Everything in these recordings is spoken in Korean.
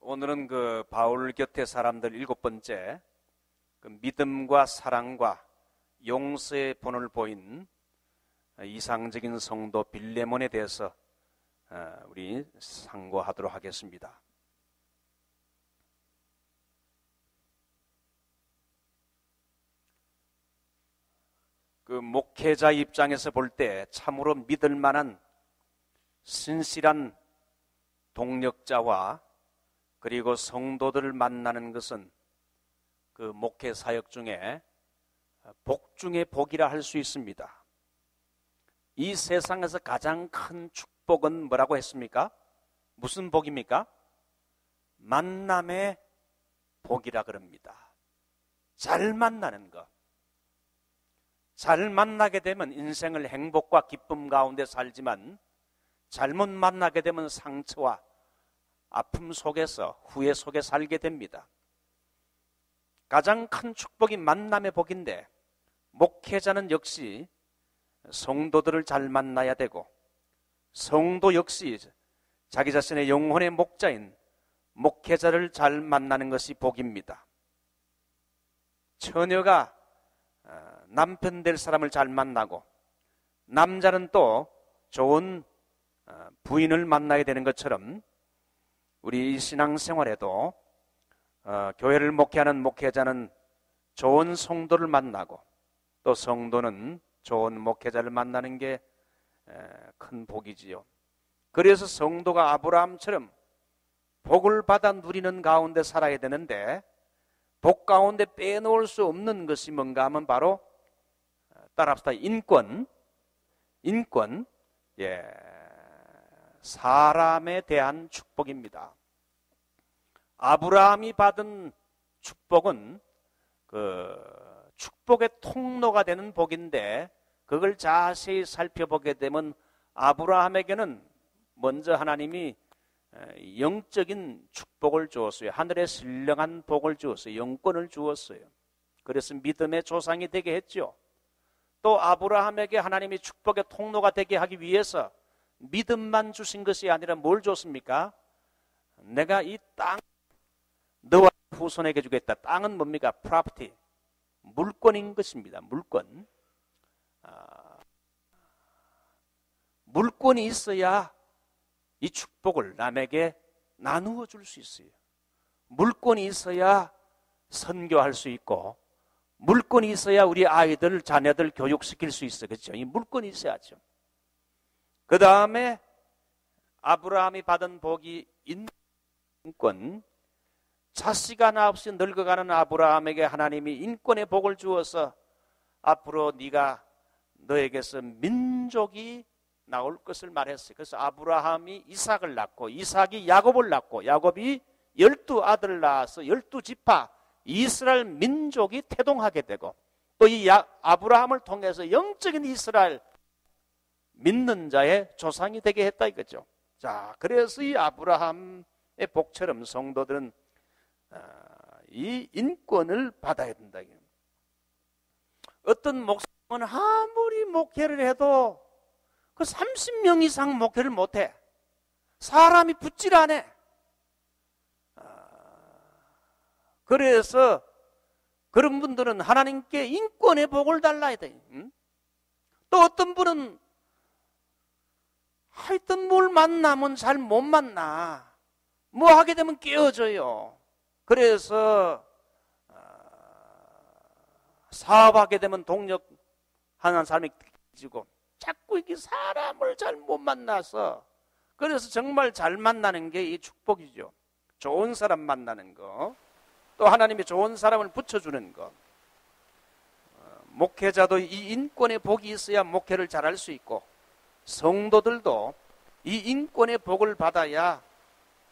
오늘은 그 바울 곁에 사람들 7번째 그 믿음과 사랑과 용서의 본을 보인 이상적인 성도 빌레몬에 대해서 우리 상고하도록 하겠습니다. 그 목회자 입장에서 볼 때 참으로 믿을 만한 신실한 동력자와 그리고 성도들을 만나는 것은 그 목회 사역 중에 복 중에 복이라 할 수 있습니다. 이 세상에서 가장 큰 축복은 뭐라고 했습니까? 무슨 복입니까? 만남의 복이라 그럽니다. 잘 만나는 것. 잘 만나게 되면 인생을 행복과 기쁨 가운데 살지만 잘못 만나게 되면 상처와 아픔 속에서 후회 속에 살게 됩니다. 가장 큰 축복이 만남의 복인데 목회자는 역시 성도들을 잘 만나야 되고 성도 역시 자기 자신의 영혼의 목자인 목회자를 잘 만나는 것이 복입니다. 처녀가 남편 될 사람을 잘 만나고 남자는 또 좋은 부인을 만나야 되는 것처럼 우리 신앙생활에도 교회를 목회하는 목회자는 좋은 성도를 만나고 또 성도는 좋은 목회자를 만나는 게 큰 복이지요. 그래서 성도가 아브라함처럼 복을 받아 누리는 가운데 살아야 되는데 복 가운데 빼놓을 수 없는 것이 뭔가 하면 바로 따라합시다. 인권, 사람에 대한 축복입니다. 아브라함이 받은 축복은 그 축복의 통로가 되는 복인데 그걸 자세히 살펴보게 되면 아브라함에게는 먼저 하나님이 영적인 축복을 주었어요. 하늘의 신령한 복을 주었어요. 영권을 주었어요. 그래서 믿음의 조상이 되게 했죠. 또 아브라함에게 하나님이 축복의 통로가 되게 하기 위해서 믿음만 주신 것이 아니라 뭘 줬습니까? 내가 이 땅 너와 후손에게 주겠다. 땅은 뭡니까? property, 물권인 것입니다. 물권. 물권이 있어야 이 축복을 남에게 나누어 줄 수 있어요. 물권이 있어야 선교할 수 있고 물권이 있어야 우리 아이들, 자녀들 교육시킬 수 있어요. 그렇죠? 이 물권이 있어야죠. 그 다음에 아브라함이 받은 복이 인권. 자식 하나 없이 늙어가는 아브라함에게 하나님이 인권의 복을 주어서 앞으로 네가 너에게서 민족이 나올 것을 말했어요. 그래서 아브라함이 이삭을 낳고 이삭이 야곱을 낳고 야곱이 12아들을 낳아서 12지파 이스라엘 민족이 태동하게 되고 또 이 아브라함을 통해서 영적인 이스라엘 믿는 자의 조상이 되게 했다 이거죠. 자, 그래서 이 아브라함의 복처럼 성도들은 이 인권을 받아야 된다. 어떤 목사님은 아무리 목회를 해도 그 30명 이상 목회를 못해. 사람이 붙질 않아. 그래서 그런 분들은 하나님께 인권의 복을 달라야 돼. 또 어떤 분은 하여튼 뭘 만나면 잘 못 만나. 뭐 하게 되면 깨어져요. 그래서 사업하게 되면 동력하는 사람이 깨지고 자꾸 이렇게 사람을 잘 못 만나서 그래서 정말 잘 만나는 게 이 축복이죠. 좋은 사람 만나는 거, 또 하나님이 좋은 사람을 붙여주는 거. 목회자도 이 인권의 복이 있어야 목회를 잘할 수 있고 성도들도 이 인권의 복을 받아야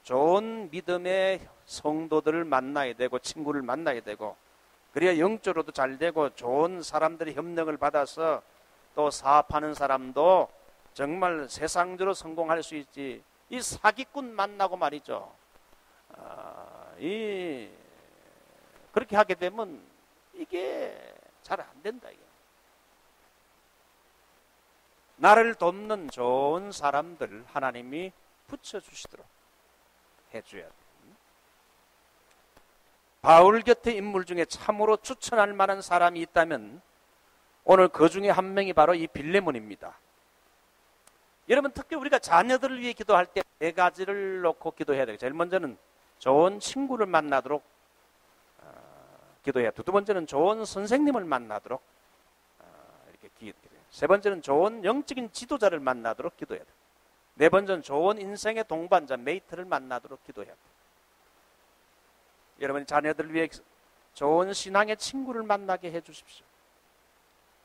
좋은 믿음의 성도들을 만나야 되고 친구를 만나야 되고 그래야 영적으로도 잘 되고 좋은 사람들의 협력을 받아서 또 사업하는 사람도 정말 세상적으로 성공할 수 있지. 이 사기꾼 만나고 말이죠. 그렇게 하게 되면 이게 잘 안 된다. 이게. 나를 돕는 좋은 사람들 하나님이 붙여주시도록 해줘야 돼. 바울 곁의 인물 중에 참으로 추천할 만한 사람이 있다면 오늘 그 중에 한 명이 바로 이 빌레몬입니다. 여러분, 특히 우리가 자녀들을 위해 기도할 때 네 가지를 놓고 기도해야 돼요. 제일 먼저는 좋은 친구를 만나도록 기도해야 돼요. 두 번째는 좋은 선생님을 만나도록 이렇게 기도해요. 세 번째는 좋은 영적인 지도자를 만나도록 기도해야 돼요. 네 번째는 좋은 인생의 동반자, 메이트를 만나도록 기도해야 돼요. 여러분, 자녀들을 위해 좋은 신앙의 친구를 만나게 해 주십시오.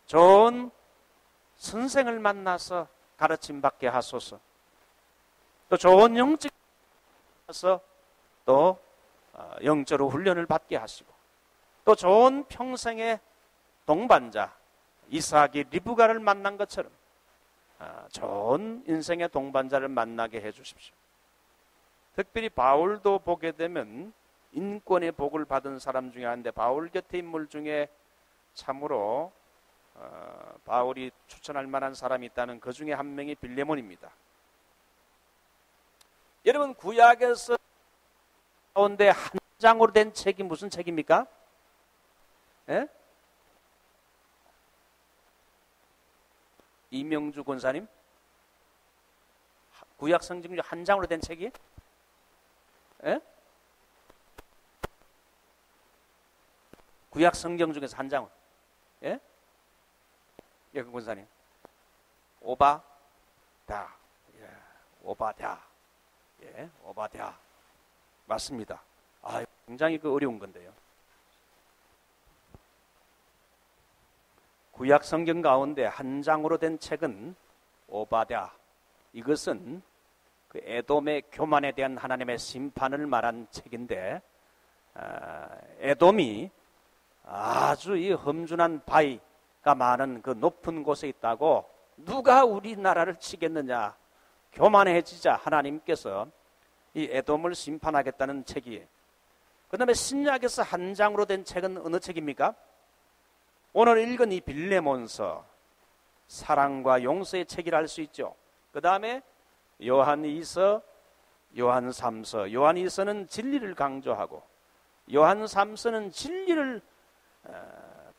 좋은 선생을 만나서 가르침 받게 하소서. 또 좋은 영적 만나서 또 영적으로 훈련을 받게 하시고, 또 좋은 평생의 동반자 이삭이 리브가를 만난 것처럼 좋은 인생의 동반자를 만나게 해 주십시오. 특별히 바울도 보게 되면 인권의 복을 받은 사람 중에 한데, 바울 곁의 인물 중에 참으로 바울이 추천할 만한 사람이 있다면 그 중에 한 명이 빌레몬입니다. 여러분, 구약에서 가운데 한 장으로 된 책이 무슨 책입니까? 예? 이명주 권사님, 구약 성경 중 한 장으로 된 책이? 예? 구약 성경 중에서 한 장으로. 예? 예, 권사님. 오바다. 예, 오바다. 예, 오바다. 맞습니다. 굉장히 어려운 건데요. 구약 성경 가운데 한 장으로 된 책은 오바댜. 이것은 그 에돔의 교만에 대한 하나님의 심판을 말한 책인데, 에돔이 아주 이 험준한 바위가 많은 그 높은 곳에 있다고 누가 우리나라를 치겠느냐, 교만해지자 하나님께서 이 에돔을 심판하겠다는 책이에요. 그 다음에 신약에서 한 장으로 된 책은 어느 책입니까? 오늘 읽은 이 빌레몬서, 사랑과 용서의 책이라 할 수 있죠. 그 다음에 요한 2서, 요한 3서. 요한 2서는 진리를 강조하고, 요한 3서는 진리를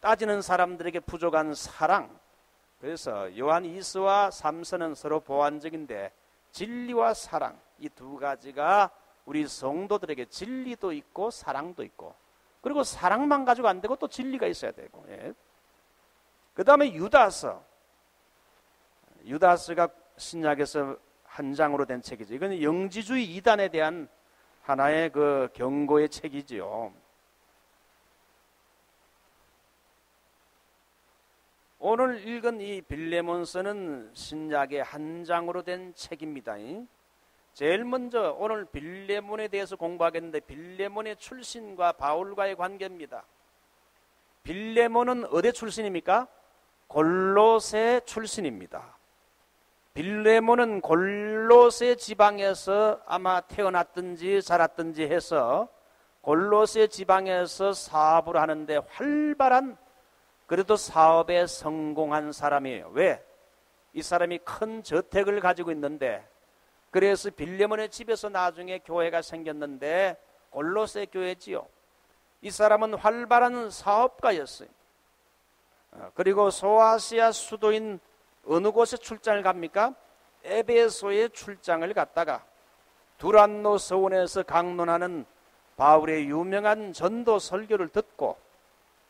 따지는 사람들에게 부족한 사랑. 그래서 요한 2서와 3서는 서로 보완적인데, 진리와 사랑, 이 두 가지가 우리 성도들에게 진리도 있고 사랑도 있고, 그리고 사랑만 가지고 안 되고 또 진리가 있어야 되고. 예. 그 다음에 유다서. 유다서가 신약에서 한 장으로 된 책이죠. 이건 영지주의 이단에 대한 하나의 그 경고의 책이지요. 오늘 읽은 이 빌레몬서는 신약의 한 장으로 된 책입니다. 제일 먼저 오늘 빌레몬에 대해서 공부하겠는데, 빌레몬의 출신과 바울과의 관계입니다. 빌레몬은 어디 출신입니까? 골로새 출신입니다. 빌레몬은 골로새 지방에서 아마 태어났든지 자랐든지 해서 골로새 지방에서 사업을 하는데 활발한, 그래도 사업에 성공한 사람이에요. 왜? 이 사람이 큰 저택을 가지고 있는데, 그래서 빌레몬의 집에서 나중에 교회가 생겼는데 골로새 교회지요. 이 사람은 활발한 사업가였어요. 그리고 소아시아 수도인 어느 곳에 출장을 갑니까? 에베소에 출장을 갔다가 두란노 서원에서 강론하는 바울의 유명한 전도 설교를 듣고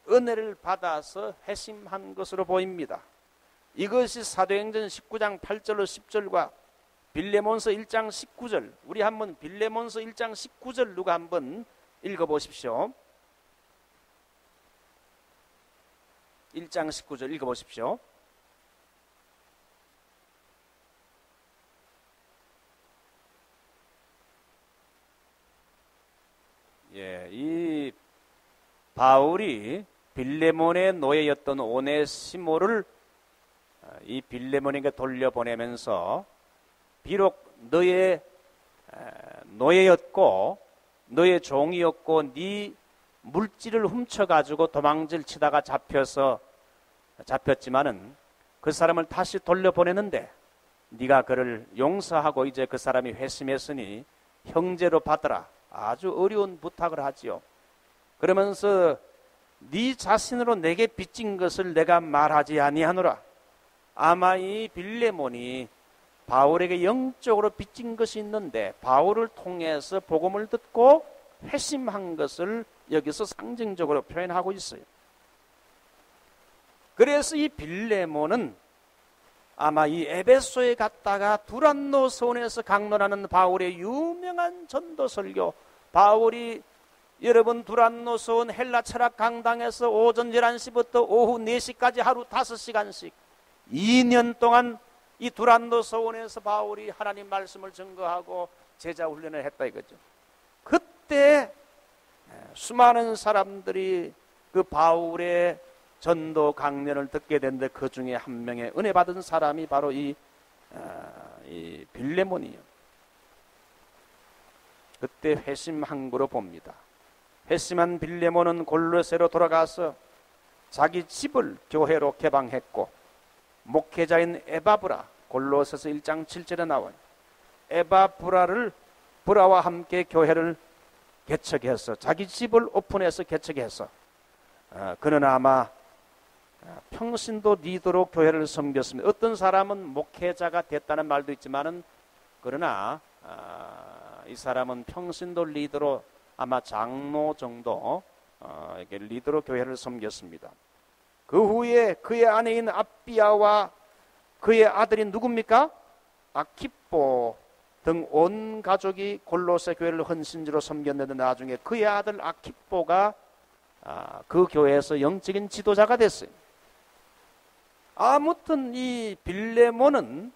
은혜를 받아서 회심한 것으로 보입니다. 이것이 사도행전 19장 8절로 10절과 빌레몬서 1장 19절, 우리 한번 빌레몬서 1장 19절 누가 한번 읽어보십시오. 1장 19절 읽어보십시오. 예, 이 바울이 빌레몬의 노예였던 오네시모를 이 빌레몬에게 돌려보내면서, 비록 너의 노예였고 너의 종이었고 네 물질을 훔쳐가지고 도망질 치다가 잡혔지만은 그 사람을 다시 돌려보내는데, 네가 그를 용서하고 이제 그 사람이 회심했으니 형제로 받으라. 아주 어려운 부탁을 하지요. 그러면서 네 자신으로 내게 빚진 것을 내가 말하지 아니하노라. 아마 이 빌레몬이 바울에게 영적으로 빚진 것이 있는데 바울을 통해서 복음을 듣고 회심한 것을 여기서 상징적으로 표현하고 있어요. 그래서 이 빌레몬은 아마 이 에베소에 갔다가 두란노 서원에서 강론하는 바울의 유명한 전도 설교, 바울이 여러분 두란노 서원 헬라 철학 강당에서 오전 11시부터 오후 4시까지 하루 5시간씩 2년 동안 이 두란노 서원에서 바울이 하나님 말씀을 증거하고 제자 훈련을 했다 이거죠. 그때 수많은 사람들이 그 바울의 전도 강연을 듣게 됐는데 그 중에 한 명의 은혜 받은 사람이 바로 이 빌레몬이에요. 그때 회심한 거로 봅니다. 회심한 빌레몬은 골로새로 돌아가서 자기 집을 교회로 개방했고 목회자인 에바브라, 골로새서 1장 7절에 나와요. 브라와 함께 교회를 개척해서 자기 집을 오픈해서 개척해서 그는 아마 평신도 리더로 교회를 섬겼습니다. 어떤 사람은 목회자가 됐다는 말도 있지만은 그러나 이 사람은 평신도 리더로 아마 장로 정도 이렇게 리더로 교회를 섬겼습니다. 그 후에 그의 아내인 아비아와 그의 아들인 누굽니까? 아키포 등 온 가족이 골로새 교회를 헌신주로 섬겼는데 나중에 그의 아들 아키포가 그 교회에서 영적인 지도자가 됐어요. 아무튼 이 빌레몬은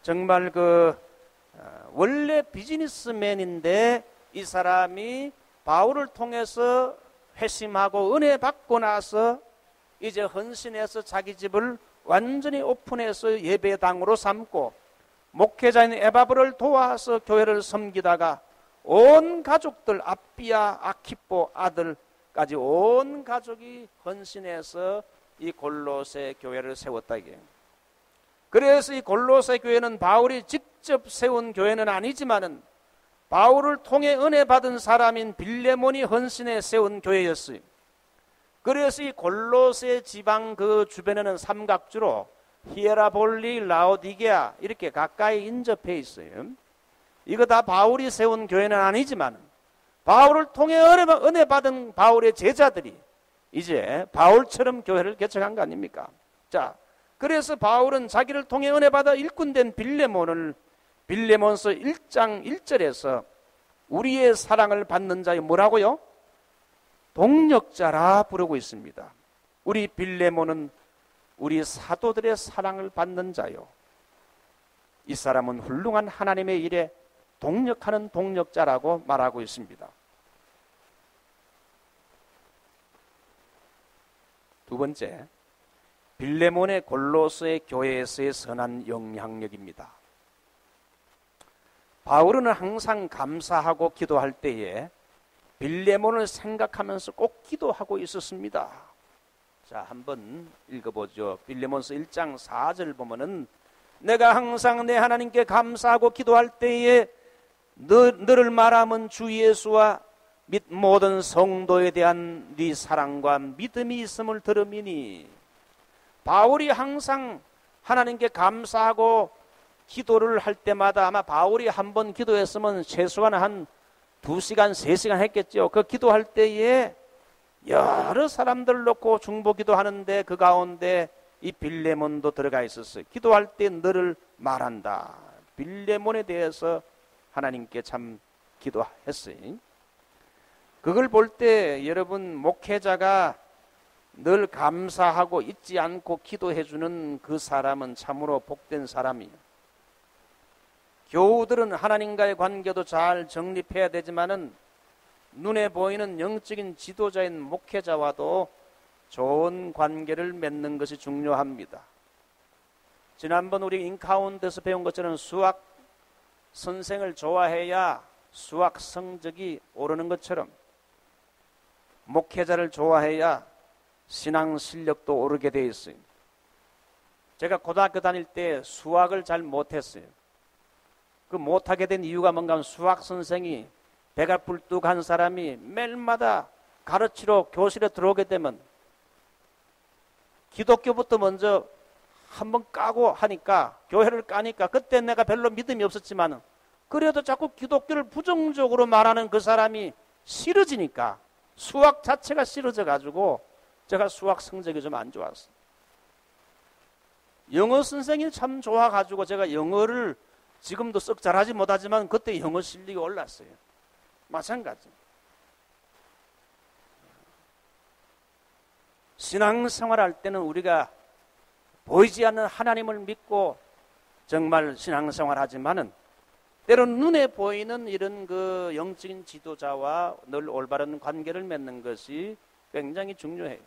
정말 원래 비즈니스맨인데 이 사람이 바울을 통해서 회심하고 은혜 받고 나서 이제 헌신해서 자기 집을 완전히 오픈해서 예배당으로 삼고 목회자인 에바브를 도와서 교회를 섬기다가 온 가족들 아비아, 아키포 아들까지 온 가족이 헌신해서 이 골로새 교회를 세웠다 이게. 그래서 이 골로새 교회는 바울이 직접 세운 교회는 아니지만은 바울을 통해 은혜 받은 사람인 빌레몬이 헌신해 세운 교회였어요. 그래서 이 골로새 지방 그 주변에는 삼각주로 히에라볼리, 라오디게아 이렇게 가까이 인접해 있어요. 이거 다 바울이 세운 교회는 아니지만 바울을 통해 은혜 받은 바울의 제자들이 이제 바울처럼 교회를 개척한 거 아닙니까? 자, 그래서 바울은 자기를 통해 은혜 받아 일꾼된 빌레몬을 빌레몬서 1장 1절에서 우리의 사랑을 받는 자의 뭐라고요? 동력자라 부르고 있습니다. 우리 빌레몬은 우리 사도들의 사랑을 받는 자요. 이 사람은 훌륭한 하나님의 일에 동력하는 동력자라고 말하고 있습니다. 두 번째, 빌레몬의 골로새 교회에서의 선한 영향력입니다. 바울은 항상 감사하고 기도할 때에 빌레몬을 생각하면서 꼭 기도하고 있었습니다. 자, 한번 읽어보죠. 빌레몬서 1장 4절 보면은 내가 항상 내 하나님께 감사하고 기도할 때에 너를 말하면 주 예수와 및 모든 성도에 대한 네 사랑과 믿음이 있음을 들음이니. 바울이 항상 하나님께 감사하고 기도를 할 때마다 아마 바울이 한 번 기도했으면 최소한 한 2시간, 3시간 했겠죠. 그 기도할 때에 여러 사람들 놓고 중보 기도하는데 그 가운데 이 빌레몬도 들어가 있었어요. 기도할 때 너를 말한다. 빌레몬에 대해서 하나님께 참 기도했어요. 그걸 볼 때 여러분 목회자가 늘 감사하고 잊지 않고 기도해주는 그 사람은 참으로 복된 사람이에요. 교우들은 하나님과의 관계도 잘 정립해야 되지만은 눈에 보이는 영적인 지도자인 목회자와도 좋은 관계를 맺는 것이 중요합니다. 지난번 우리 인카운트에서 배운 것처럼 수학 선생을 좋아해야 수학 성적이 오르는 것처럼 목회자를 좋아해야 신앙 실력도 오르게 되어 있어요. 제가 고등학교 다닐 때 수학을 잘 못했어요. 그 못하게 된 이유가 뭔가 하면 수학 선생이 배가 뿔뚝한 사람이 매일마다 가르치러 교실에 들어오게 되면 기독교부터 먼저 한번 까고 하니까, 교회를 까니까, 그때 내가 별로 믿음이 없었지만 그래도 자꾸 기독교를 부정적으로 말하는 그 사람이 싫어지니까 수학 자체가 싫어져 가지고 제가 수학 성적이 좀 안 좋았어요. 영어 선생님이 참 좋아가지고 제가 영어를 지금도 썩 잘하지 못하지만 그때 영어 실력이 올랐어요. 마찬가지. 신앙생활할 때는 우리가 보이지 않는 하나님을 믿고 정말 신앙생활하지만은 때론 눈에 보이는 이런 그 영적인 지도자와 늘 올바른 관계를 맺는 것이 굉장히 중요해요.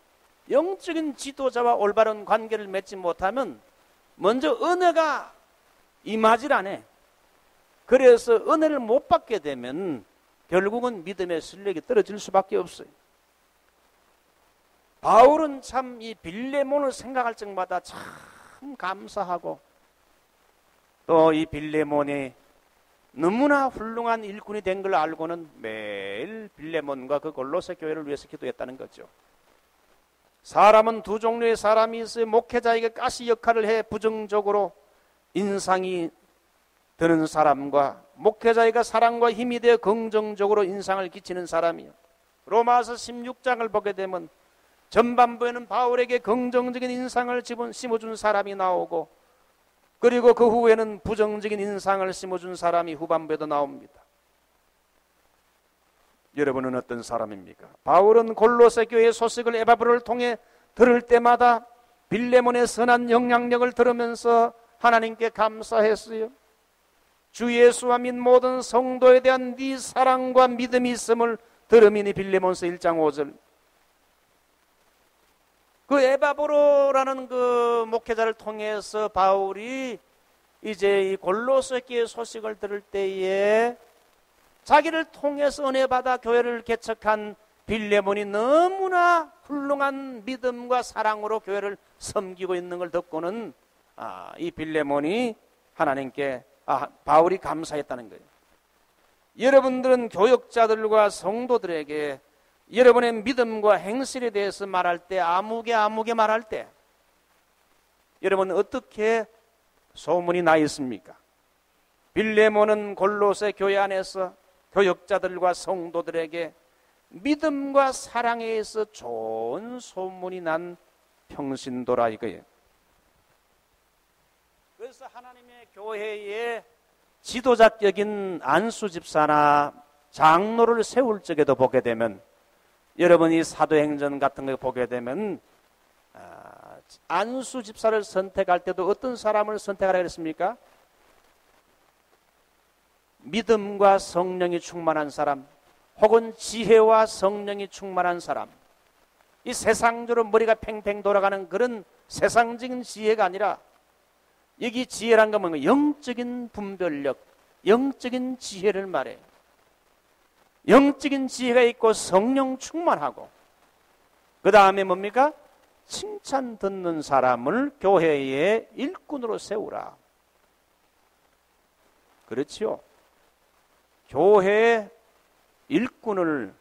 영적인 지도자와 올바른 관계를 맺지 못하면 먼저 은혜가 임하질 않아. 그래서 은혜를 못 받게 되면 결국은 믿음의 실력이 떨어질 수밖에 없어요. 바울은 참 이 빌레몬을 생각할 적마다 참 감사하고, 또 이 빌레몬이 너무나 훌륭한 일꾼이 된 걸 알고는 매일 빌레몬과 그 골로새 교회를 위해서 기도했다는 거죠. 사람은 두 종류의 사람이 있어요. 목회자에게 가시 역할을 해 부정적으로 인상이 드는 사람과, 목회자에게 사랑과 힘이 되어 긍정적으로 인상을 끼치는 사람이요. 로마서 16장을 보게 되면 전반부에는 바울에게 긍정적인 인상을 심어준 사람이 나오고, 그리고 그 후에는 부정적인 인상을 심어준 사람이 후반부에도 나옵니다. 여러분은 어떤 사람입니까? 바울은 골로새 교회의 소식을 에바브를 통해 들을 때마다 빌레몬의 선한 영향력을 들으면서 하나님께 감사했어요. 주 예수와 민 모든 성도에 대한 네 사랑과 믿음이 있음을 들음이니. 빌레몬서 1장 5절. 그 에바브로라는 그 목회자를 통해서 바울이 이제 이 골로새 교회 소식을 들을 때에 자기를 통해서 은혜 받아 교회를 개척한 빌레몬이 너무나 훌륭한 믿음과 사랑으로 교회를 섬기고 있는 걸 듣고는 이 빌레몬이 하나님께 바울이 감사했다는 거예요. 여러분들은 교역자들과 성도들에게 여러분의 믿음과 행실에 대해서 말할 때, 아무개 말할 때 여러분 어떻게 소문이 나 있습니까? 빌레몬은 골로새 교회 안에서 교역자들과 성도들에게 믿음과 사랑에 의해서 좋은 소문이 난 평신도라 이거예요. 그래서 하나님의 교회에 지도자격인 안수 집사나 장로를 세울 적에도 보게 되면, 여러분이 사도행전 같은 거 보게 되면 안수 집사를 선택할 때도 어떤 사람을 선택하라 그랬습니까? 믿음과 성령이 충만한 사람, 혹은 지혜와 성령이 충만한 사람. 이 세상적으로 머리가 팽팽 돌아가는 그런 세상적인 지혜가 아니라, 여기 지혜란 건 뭔가 영적인 분별력, 영적인 지혜를 말해요. 영적인 지혜가 있고 성령 충만하고, 그 다음에 뭡니까? 칭찬 듣는 사람을 교회의 일꾼으로 세우라. 그렇지요. 교회의 일꾼을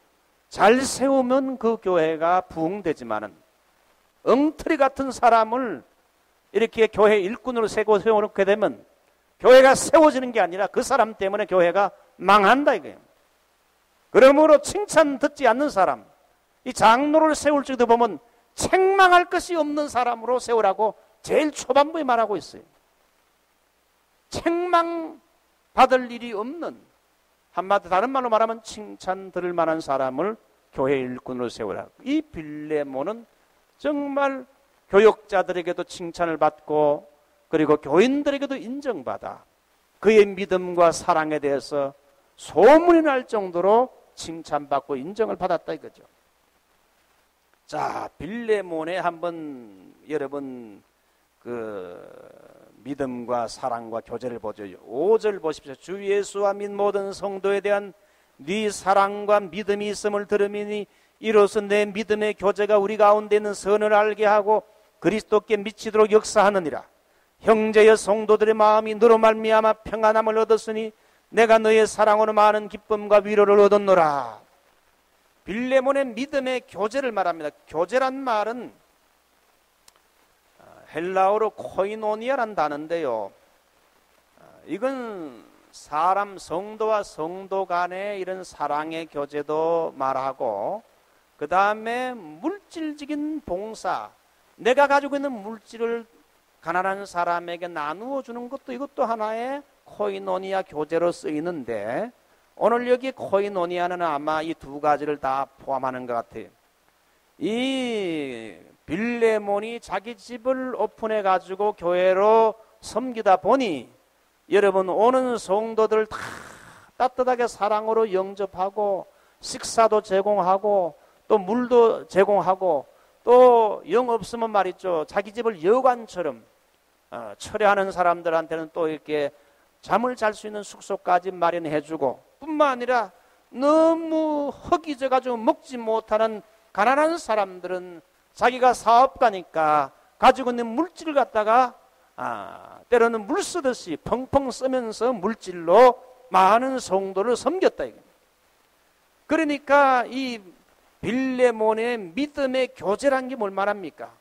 잘 세우면 그 교회가 부흥되지만은, 엉터리 같은 사람을 이렇게 교회 일꾼으로 세워놓게 되면 교회가 세워지는 게 아니라 그 사람 때문에 교회가 망한다 이거예요. 그러므로 칭찬 듣지 않는 사람, 이 장로를 세울 적도 보면 책망할 것이 없는 사람으로 세우라고 제일 초반부에 말하고 있어요. 책망 받을 일이 없는, 한마디 다른 말로 말하면 칭찬 들을 만한 사람을 교회 일꾼으로 세우라. 이 빌레몬은 정말 교역자들에게도 칭찬을 받고, 그리고 교인들에게도 인정받아 그의 믿음과 사랑에 대해서 소문이 날 정도로 칭찬받고 인정을 받았다 이거죠. 자, 빌레몬에 한번 여러분 그 믿음과 사랑과 교제를 보죠. 5절 보십시오. 주 예수와 민 모든 성도에 대한 네 사랑과 믿음이 있음을 들으니 이로써 내 믿음의 교제가 우리 가운데 있는 선을 알게 하고 그리스도께 미치도록 역사하느니라. 형제여 성도들의 마음이 너로 말미암아 평안함을 얻었으니 내가 너의 사랑으로 많은 기쁨과 위로를 얻었노라. 빌레몬의 믿음의 교제를 말합니다. 교제란 말은 헬라어로 코이노니아란 단어인데요. 이건 사람 성도와 성도 간의 이런 사랑의 교제도 말하고, 그 다음에 물질적인 봉사, 내가 가지고 있는 물질을 가난한 사람에게 나누어 주는 것도 이것도 하나의 코이노니아 교제로 쓰이는데, 오늘 여기 코이노니아는 아마 이 두 가지를 다 포함하는 것 같아요. 이 빌레몬이 자기 집을 오픈해 가지고 교회로 섬기다 보니 여러분 오는 성도들 다 따뜻하게 사랑으로 영접하고 식사도 제공하고 또 물도 제공하고 또 영 없으면 말이죠, 자기 집을 여관처럼 철회하는 사람들한테는 또 이렇게 잠을 잘 수 있는 숙소까지 마련해주고, 뿐만 아니라 너무 허기져가지고 먹지 못하는 가난한 사람들은 자기가 사업가니까 가지고 있는 물질을 갖다가 때로는 물 쓰듯이 펑펑 쓰면서 물질로 많은 성도를 섬겼다. 그러니까 이 빌레몬의 믿음의 교제란 게 뭘 말합니까?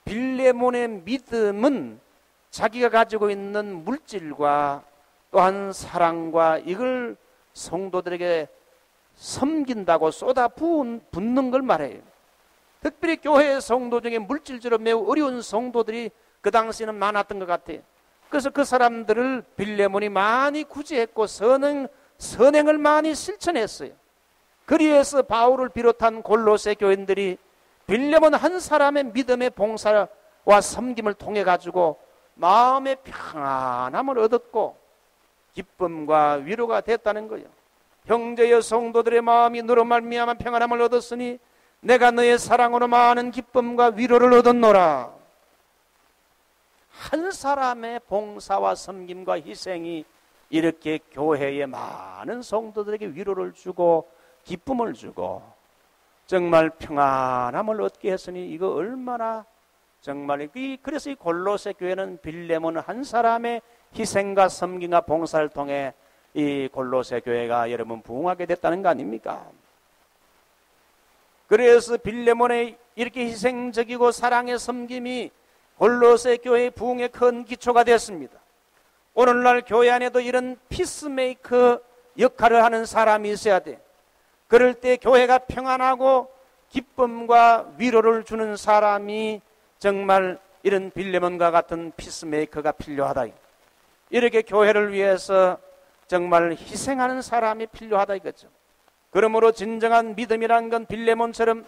빌레몬의 믿음은 자기가 가지고 있는 물질과 또한 사랑과 이걸 성도들에게 섬긴다고 쏟아 붓는 걸 말해요. 특별히 교회 성도 중에 물질적으로 매우 어려운 성도들이 그 당시에는 많았던 것 같아요. 그래서 그 사람들을 빌레몬이 많이 구제했고 선행을 많이 실천했어요. 그리해서 바울을 비롯한 골로새 교인들이 빌레몬 한 사람의 믿음의 봉사와 섬김을 통해 가지고 마음의 평안함을 얻었고 기쁨과 위로가 됐다는 거예요. 형제여 성도들의 마음이 너로 말미암아 평안함을 얻었으니 내가 너의 사랑으로 많은 기쁨과 위로를 얻었노라. 한 사람의 봉사와 섬김과 희생이 이렇게 교회의 많은 성도들에게 위로를 주고 기쁨을 주고 정말 평안함을 얻게 했으니 이거 얼마나 정말, 그래서 이 골로새 교회는 빌레몬 한 사람의 희생과 섬김과 봉사를 통해 이 골로새 교회가 여러분 부흥하게 됐다는 거 아닙니까? 그래서 빌레몬의 이렇게 희생적이고 사랑의 섬김이 골로새 교회의 부흥의 큰 기초가 됐습니다. 오늘날 교회 안에도 이런 피스메이커 역할을 하는 사람이 있어야 돼. 그럴 때 교회가 평안하고 기쁨과 위로를 주는 사람이 정말 이런 빌레몬과 같은 피스메이커가 필요하다. 이렇게 교회를 위해서 정말 희생하는 사람이 필요하다 이거죠. 그러므로 진정한 믿음이라는 건 빌레몬처럼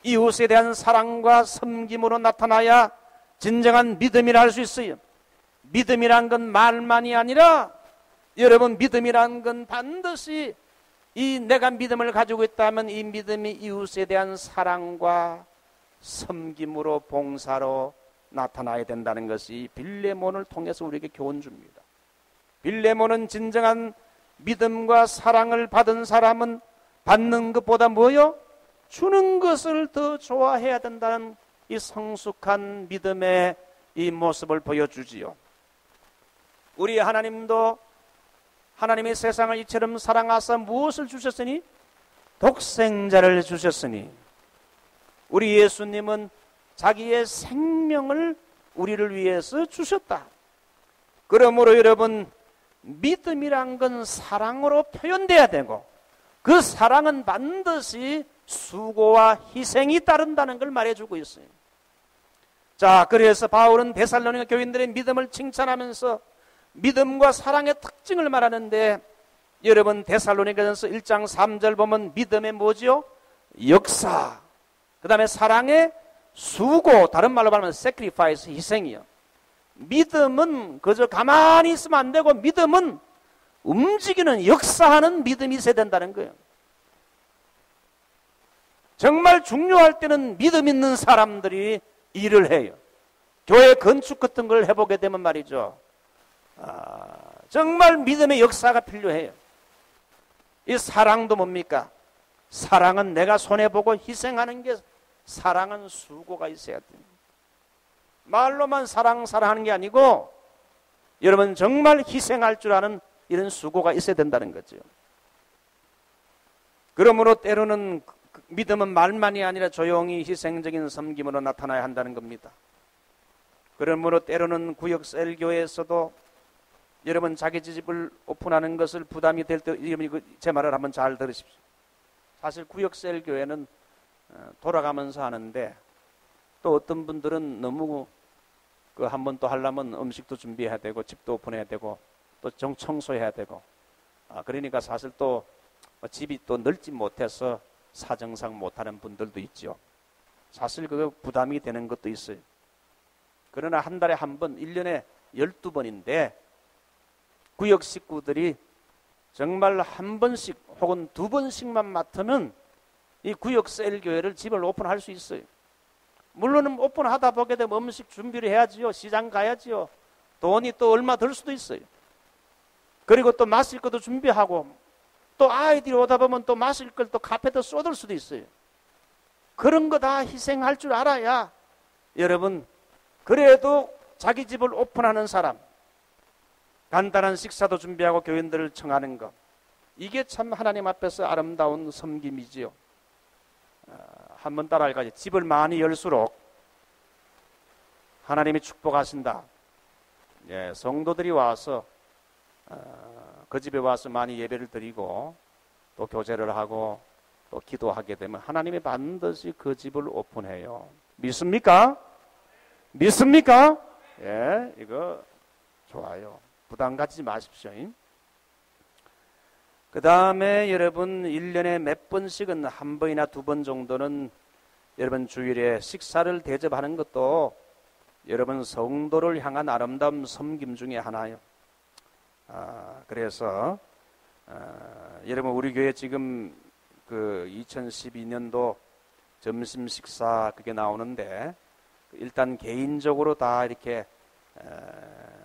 이웃에 대한 사랑과 섬김으로 나타나야 진정한 믿음이라 할 수 있어요. 믿음이란 건 말만이 아니라 여러분 믿음이란 건 반드시 내가 믿음을 가지고 있다면 이 믿음이 이웃에 대한 사랑과 섬김으로 봉사로 나타나야 된다는 것이 빌레몬을 통해서 우리에게 교훈 줍니다. 빌레몬은 진정한 믿음과 사랑을 받은 사람은 받는 것보다 뭐요? 주는 것을 더 좋아해야 된다는 이 성숙한 믿음의 이 모습을 보여주지요. 우리 하나님도 하나님의 세상을 이처럼 사랑하사 무엇을 주셨으니? 독생자를 주셨으니. 우리 예수님은 자기의 생명을 우리를 위해서 주셨다. 그러므로 여러분 믿음이란 건 사랑으로 표현돼야 되고 그 사랑은 반드시 수고와 희생이 따른다는 걸 말해주고 있어요. 자, 그래서 바울은 데살로니가 교인들의 믿음을 칭찬하면서 믿음과 사랑의 특징을 말하는데 여러분 데살로니가전서 1장 3절 보면 믿음의 뭐지요? 역사, 그 다음에 사랑의 수고, 다른 말로 말하면 sacrifice, 희생이요. 믿음은 그저 가만히 있으면 안 되고 믿음은 움직이는 역사하는 믿음이 있어야 된다는 거예요. 정말 중요할 때는 믿음 있는 사람들이 일을 해요. 교회 건축 같은 걸 해보게 되면 말이죠, 정말 믿음의 역사가 필요해요. 이 사랑도 뭡니까? 사랑은 내가 손해보고 희생하는 게, 사랑은 수고가 있어야 돼요. 말로만 사랑하는 게 아니고 여러분 정말 희생할 줄 아는 이런 수고가 있어야 된다는 거죠. 그러므로 때로는 믿음은 말만이 아니라 조용히 희생적인 섬김으로 나타나야 한다는 겁니다. 그러므로 때로는 구역 셀교회에서도 여러분 자기 집을 오픈하는 것을 부담이 될 때, 제 말을 한번 잘 들으십시오. 사실 구역 셀교회는 돌아가면서 하는데, 또 어떤 분들은 너무 한 번 또 하려면 음식도 준비해야 되고 집도 오픈해야 되고 또 청소해야 되고, 그러니까 사실 또 집이 또 넓지 못해서 사정상 못하는 분들도 있죠. 사실 그거 부담이 되는 것도 있어요. 그러나 한 달에 한 번, 1년에 12번인데 구역 식구들이 정말 한 번씩 혹은 두 번씩만 맡으면 이 구역 셀교회를 집을 오픈할 수 있어요. 물론 오픈하다 보게 되면 음식 준비를 해야지요. 시장 가야지요. 돈이 또 얼마 들 수도 있어요. 그리고 또 마실 것도 준비하고, 또 아이들이 오다 보면 또 마실 걸 또 카페도 쏟을 수도 있어요. 그런 거 다 희생할 줄 알아야, 여러분, 그래도 자기 집을 오픈하는 사람, 간단한 식사도 준비하고 교인들을 청하는 것, 이게 참 하나님 앞에서 아름다운 섬김이지요. 한번 따라할까요? 집을 많이 열수록 하나님이 축복하신다. 예, 성도들이 와서 그 집에 와서 많이 예배를 드리고 또 교제를 하고 또 기도하게 되면 하나님이 반드시 그 집을 오픈해요. 믿습니까? 믿습니까? 예, 이거 좋아요. 부담 갖지 마십시오. 그 다음에 여러분 1년에 몇 번씩은 한 번이나 두 번 정도는 여러분 주일에 식사를 대접하는 것도 여러분 성도를 향한 아름다운 섬김 중에 하나예요. 그래서 여러분 우리 교회 지금 그 2012년도 점심 식사 그게 나오는데, 일단 개인적으로 다 이렇게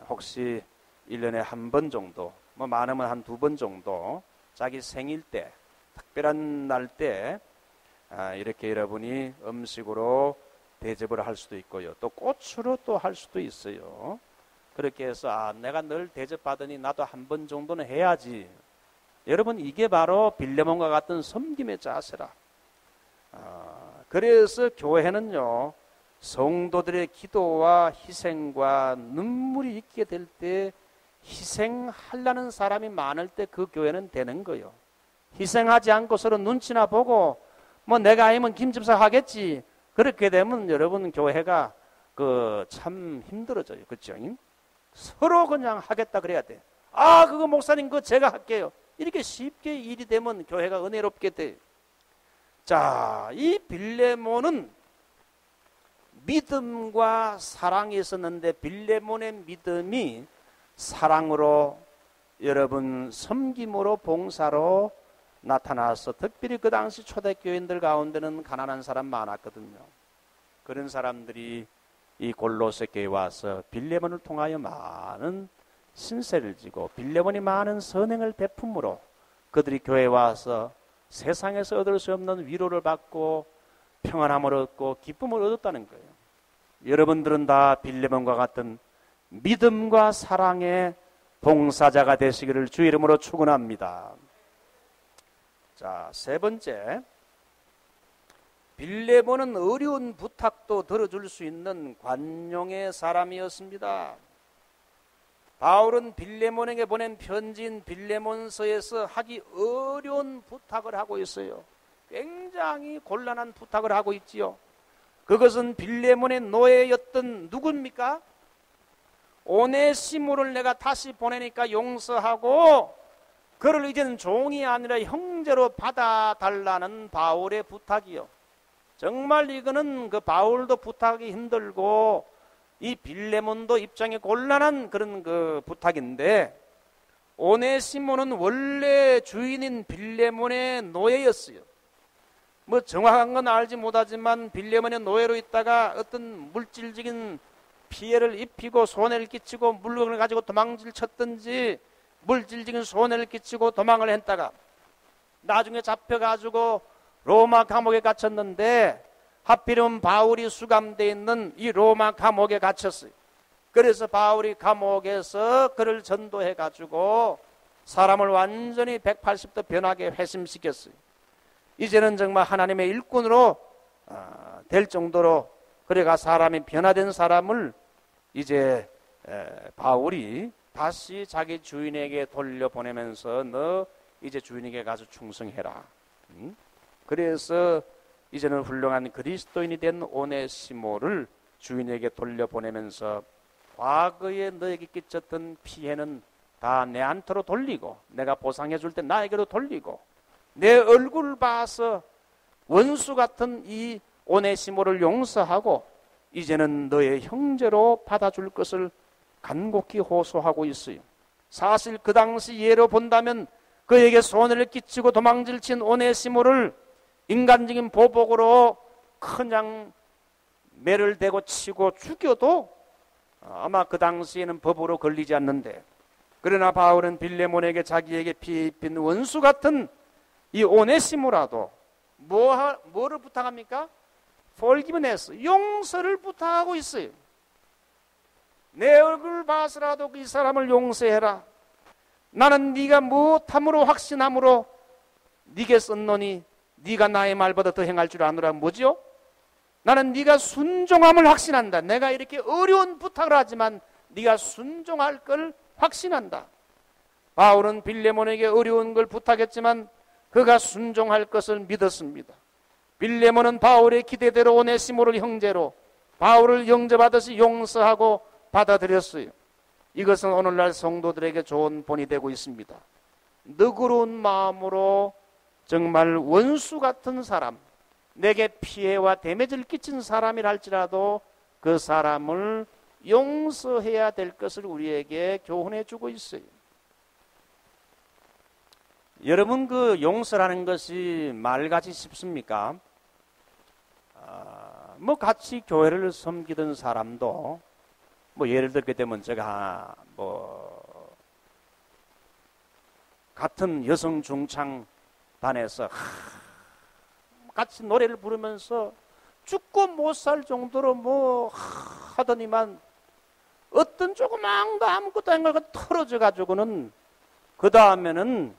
혹시 1년에 한 번 정도, 뭐 많으면 한 두 번 정도 자기 생일 때, 특별한 날 때 이렇게 여러분이 음식으로 대접을 할 수도 있고요. 또 꽃으로 또 할 수도 있어요. 그렇게 해서 내가 늘 대접받으니 나도 한 번 정도는 해야지. 여러분 이게 바로 빌레몬과 같은 섬김의 자세라. 그래서 교회는요, 성도들의 기도와 희생과 눈물이 있게 될 때 희생하려는 사람이 많을 때 그 교회는 되는 거예요. 희생하지 않고 서로 눈치나 보고 뭐 내가 아니면 김집사 하겠지, 그렇게 되면 여러분 교회가 참 힘들어져요. 그렇죠? 서로 그냥 하겠다 그래야 돼. 그거 목사님 그거 제가 할게요. 이렇게 쉽게 일이 되면 교회가 은혜롭게 돼요. 자, 이 빌레몬은 믿음과 사랑이 있었는데 빌레몬의 믿음이 사랑으로, 여러분 섬김으로, 봉사로 나타나서, 특별히 그 당시 초대교인들 가운데는 가난한 사람 많았거든요. 그런 사람들이 이 골로새 교회에 와서 빌레몬을 통하여 많은 신세를 지고 빌레몬이 많은 선행을 베품으로 그들이 교회에 와서 세상에서 얻을 수 없는 위로를 받고 평안함을 얻고 기쁨을 얻었다는 거예요. 여러분들은 다 빌레몬과 같은 믿음과 사랑의 봉사자가 되시기를 주 이름으로 축원합니다. 자, 세 번째, 빌레몬은 어려운 부탁도 들어줄 수 있는 관용의 사람이었습니다. 바울은 빌레몬에게 보낸 편지인 빌레몬서에서 하기 어려운 부탁을 하고 있어요. 굉장히 곤란한 부탁을 하고 있지요. 그것은 빌레몬의 노예였던 누굽니까? 오네시모를 내가 다시 보내니까 용서하고 그를 이제는 종이 아니라 형제로 받아달라는 바울의 부탁이요. 정말 이거는 그 바울도 부탁이 힘들고 이 빌레몬도 입장이 곤란한 그런 그 부탁인데, 오네시모는 원래 주인인 빌레몬의 노예였어요. 뭐 정확한 건 알지 못하지만 빌레몬의 노예로 있다가 어떤 물질적인 피해를 입히고 손해를 끼치고 물건을 가지고 도망질 쳤든지 물질적인 손해를 끼치고 도망을 했다가 나중에 잡혀가지고 로마 감옥에 갇혔는데, 하필이면 바울이 수감되어 있는 이 로마 감옥에 갇혔어요. 그래서 바울이 감옥에서 그를 전도해가지고 사람을 완전히 180도 변하게 회심시켰어요. 이제는 정말 하나님의 일꾼으로 될 정도로 그래가 사람이 변화된 사람을 이제 바울이 다시 자기 주인에게 돌려보내면서 너 이제 주인에게 가서 충성해라. 그래서 이제는 훌륭한 그리스도인이 된 오네시모를 주인에게 돌려보내면서 과거에 너에게 끼쳤던 피해는 다 내한테로 돌리고 내가 보상해 줄 때 나에게로 돌리고 내 얼굴 봐서 원수 같은 이 오네시모를 용서하고 이제는 너의 형제로 받아줄 것을 간곡히 호소하고 있어요. 사실 그 당시 예로 본다면 그에게 손해를 끼치고 도망질 친 오네시모를 인간적인 보복으로 그냥 매를 대고 치고 죽여도 아마 그 당시에는 법으로 걸리지 않는데, 그러나 바울은 빌레몬에게 자기에게 피해 입힌 원수 같은 이 오네시모라도 뭐를 부탁합니까? forgiveness, 용서를 부탁하고 있어요. 내 얼굴 봐서라도 이 사람을 용서해라. 나는 네가 무엇함으로 확신함으로 네게 썼노니 네가 나의 말보다 더 행할 줄 아노라. 뭐죠? 나는 네가 순종함을 확신한다. 내가 이렇게 어려운 부탁을 하지만 네가 순종할 걸 확신한다. 바울은 빌레몬에게 어려운 걸 부탁했지만 그가 순종할 것을 믿었습니다. 빌레몬은 바울의 기대대로 오네시모를 형제로 바울을 영접하듯이 용서하고 받아들였어요. 이것은 오늘날 성도들에게 좋은 본이 되고 있습니다. 너그러운 마음으로 정말 원수 같은 사람, 내게 피해와 데미지를 끼친 사람이라 할지라도 그 사람을 용서해야 될 것을 우리에게 교훈해 주고 있어요. 여러분, 그 용서라는 것이 말같이 쉽습니까? 뭐 같이 교회를 섬기던 사람도 뭐 예를 들게 되면 제가 뭐 같은 여성 중창단에서 같이 노래를 부르면서 죽고 못 살 정도로 뭐 하더니만 어떤 조그만 거 아무것도 아닌 걸 털어져 가지고는 그 다음에는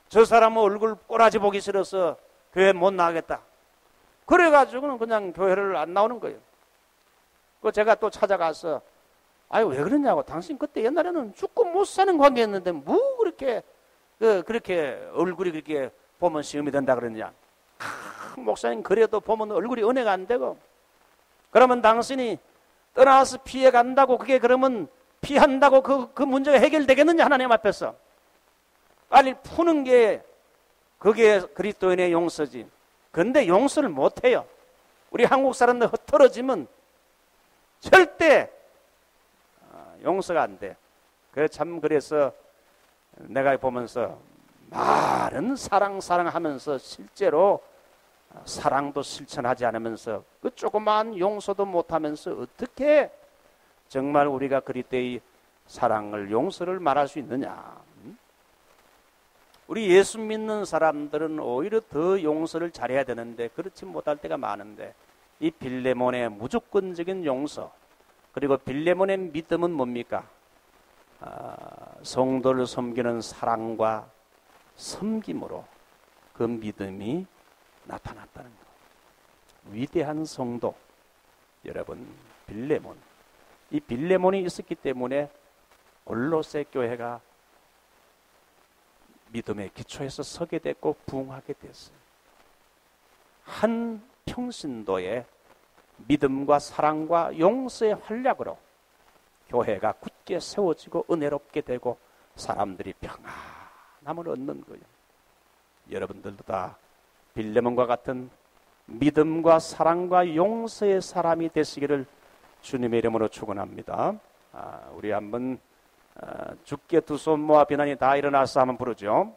저 사람은 얼굴 꼬라지 보기 싫어서 교회 못 나가겠다. 그래가지고는 그냥 교회를 안 나오는 거예요. 그 제가 또 찾아가서 왜 그러냐고. 당신 그때 옛날에는 죽고 못 사는 관계였는데 뭐 그렇게 그렇게 얼굴이 그렇게 보면 시험이 된다 그러느냐. 목사님 그래도 보면 얼굴이 은혜가 안 되고, 그러면 당신이 떠나서 피해 간다고 그게 그러면 피한다고 그 문제가 해결되겠느냐. 하나님 앞에서 빨리 푸는 게 그게 그리스도인의 용서지. 그런데 용서를 못해요. 우리 한국 사람들 흩어지면 절대 용서가 안 돼. 그래서 내가 보면서 말은 사랑하면서 실제로 사랑도 실천하지 않으면서 그 조그만 용서도 못하면서 어떻게 정말 우리가 그리스도의 사랑을 용서를 말할 수 있느냐. 우리 예수 믿는 사람들은 오히려 더 용서를 잘해야 되는데 그렇지 못할 때가 많은데, 이 빌레몬의 무조건적인 용서, 그리고 빌레몬의 믿음은 뭡니까? 성도를 섬기는 사랑과 섬김으로 그 믿음이 나타났다는 것. 위대한 성도, 여러분, 빌레몬. 이 빌레몬이 있었기 때문에 골로새 교회가 믿음의 기초에서 서게 됐고 부흥하게 됐어요. 한 평신도의 믿음과 사랑과 용서의 활약으로 교회가 굳게 세워지고 은혜롭게 되고 사람들이 평안함을 얻는 거예요. 여러분들도 다 빌레몬과 같은 믿음과 사랑과 용서의 사람이 되시기를 주님의 이름으로 축원합니다. 우리 한번 주께 두 손 모아 비난이 다 일어나서 한번 부르죠.